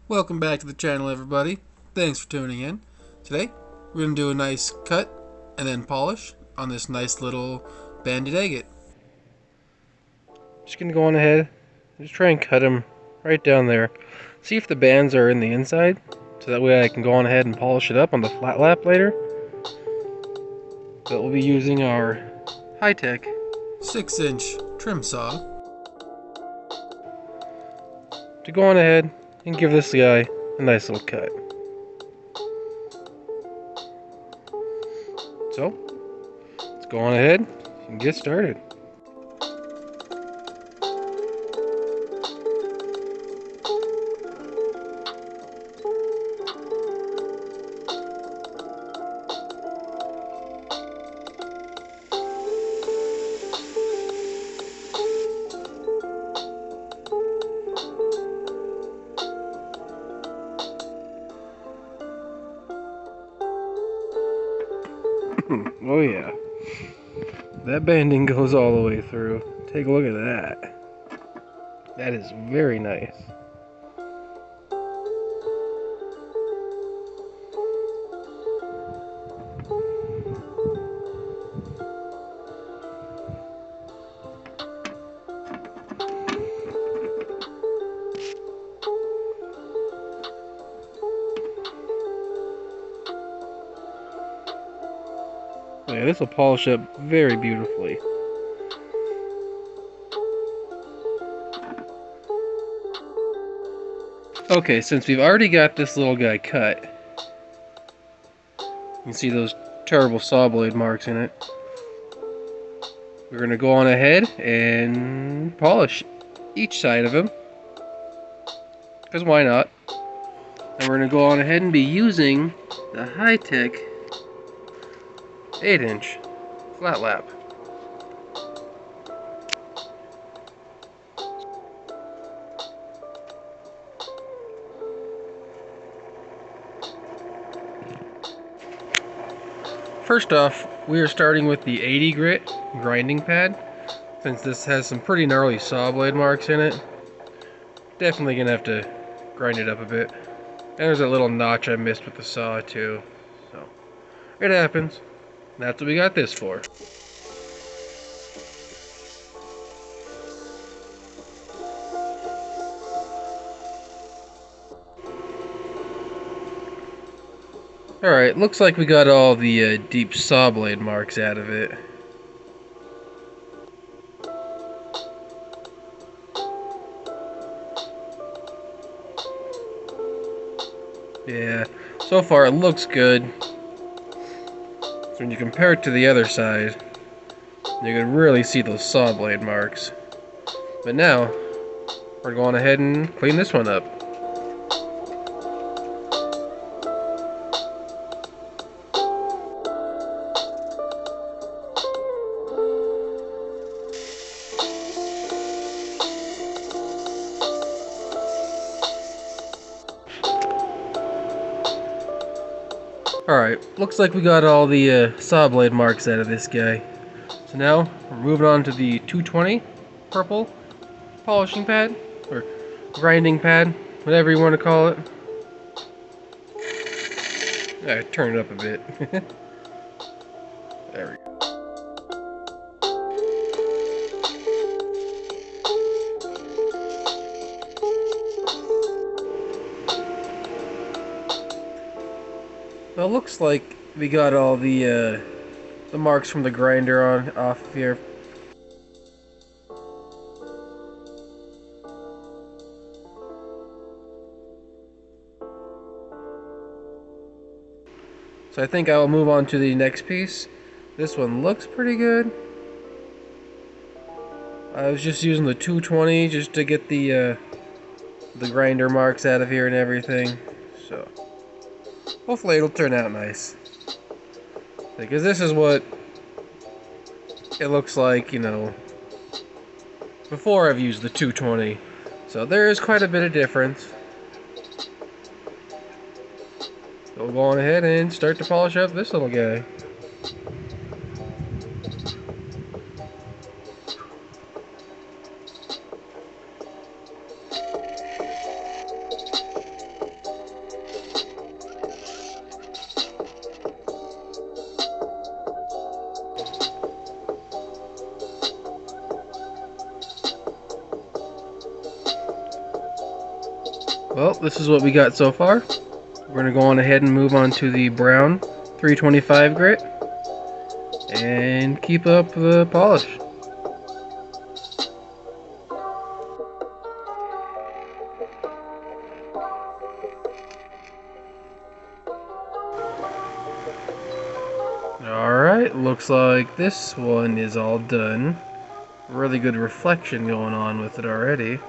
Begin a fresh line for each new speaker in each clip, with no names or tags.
Welcome back to the channel, everybody. Thanks for tuning in. Today, we're going to do a nice cut and then polish on this nice little banded agate.
Just going to go on ahead, just try and cut them right down there. See if the bands are in the inside, so that way I can go on ahead and polish it up on the flat lap later. But we'll be using our high-tech
6-inch trim saw
to go on ahead and give this guy a nice little cut. So, let's go on ahead and get started. Oh yeah, that banding goes all the way through. Take a look at that. That is very nice. Yeah, this will polish up very beautifully. Okay, since we've already got this little guy cut, you can see those terrible saw blade marks in it. We're going to go on ahead and polish each side of him, because why not? And we're going to go on ahead and be using the high-tech 8-inch flat lap. First off, we are starting with the 80 grit grinding pad, since this has some pretty gnarly saw blade marks in it. Definitely gonna have to grind it up a bit. And there's a little notch I missed with the saw too, so it happens. That's what we got this for. Alright, looks like we got all the deep saw blade marks out of it. Yeah, so far it looks good. So when you compare it to the other side, you can really see those saw blade marks. But now, we're going ahead and clean this one up. Alright, looks like we got all the saw blade marks out of this guy. So now, we're moving on to the 220 purple polishing pad, or grinding pad, whatever you want to call it. Alright, turn it up a bit. There we go. Well, it looks like we got all the marks from the grinder off here. So I think I will move on to the next piece. This one looks pretty good. I was just using the 220 just to get the grinder marks out of here and everything. So hopefully it'll turn out nice. Because this is what it looks like, you know, before I've used the 220. So there is quite a bit of difference. So we'll go on ahead and start to polish up this little guy. Well, this is what we got so far. We're going to go on ahead and move on to the brown 325 grit and keep up the polish. Alright, looks like this one is all done. Really good reflection going on with it already.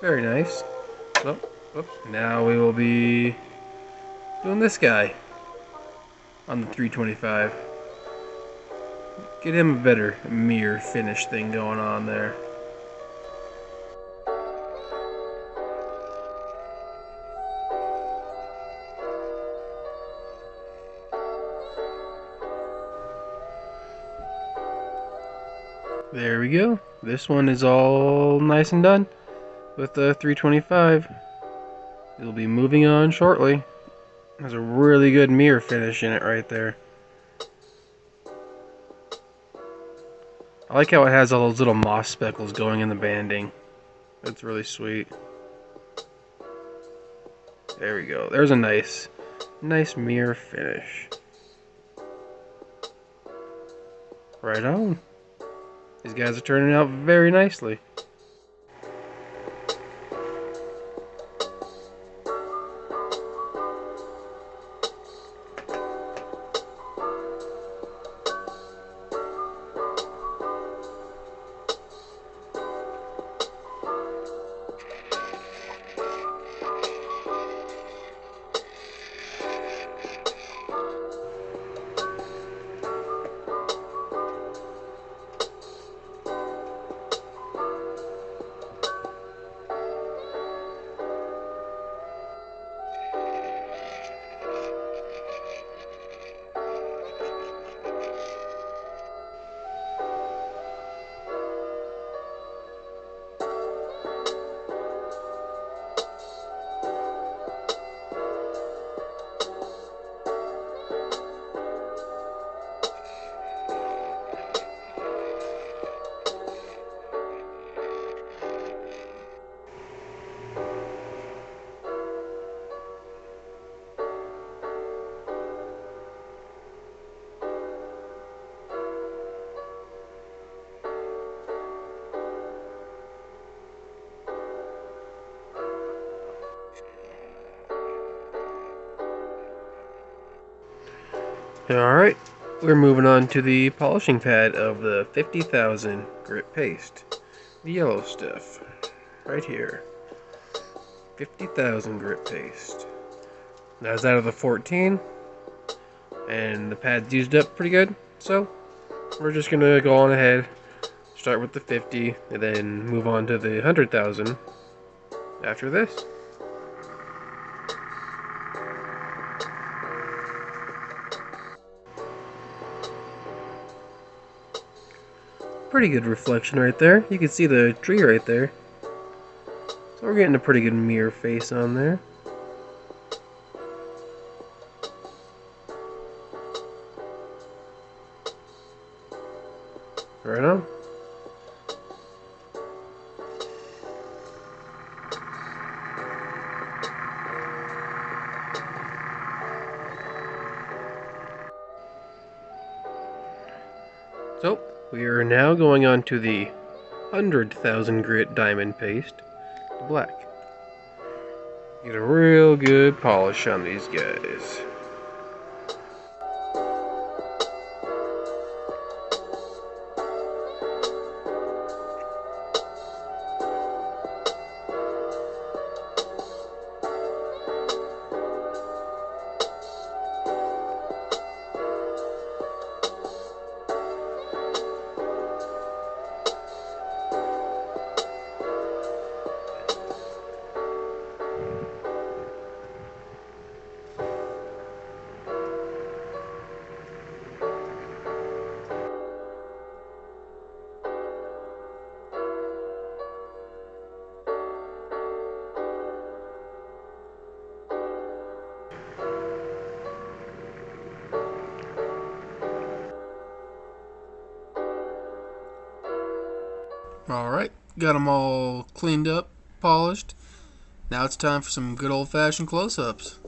Very nice. So, now we will be doing this guy on the 325. Get him a better mirror finish thing going on there. There we go. This one is all nice and done with the 325. It'll be moving on shortly. There's a really good mirror finish in it right there. I like how it has all those little moss speckles going in the banding. That's really sweet. There we go. There's a nice mirror finish. Right on. These guys are turning out very nicely. Alright, we're moving on to the polishing pad of the 50,000 grit paste. The yellow stuff. Right here. 50,000 grit paste. That's out of the 14. And the pad's used up pretty good. So, we're just going to go on ahead. Start with the 50. And then move on to the 100,000 after this. Pretty good reflection right there. You can see the tree right there. So we're getting a pretty good mirror face on there. Right on. So, we are now going on to the 100,000 grit diamond paste, the black. Get a real good polish on these guys.
Alright, got them all cleaned up, polished. Now it's time for some good old-fashioned close-ups.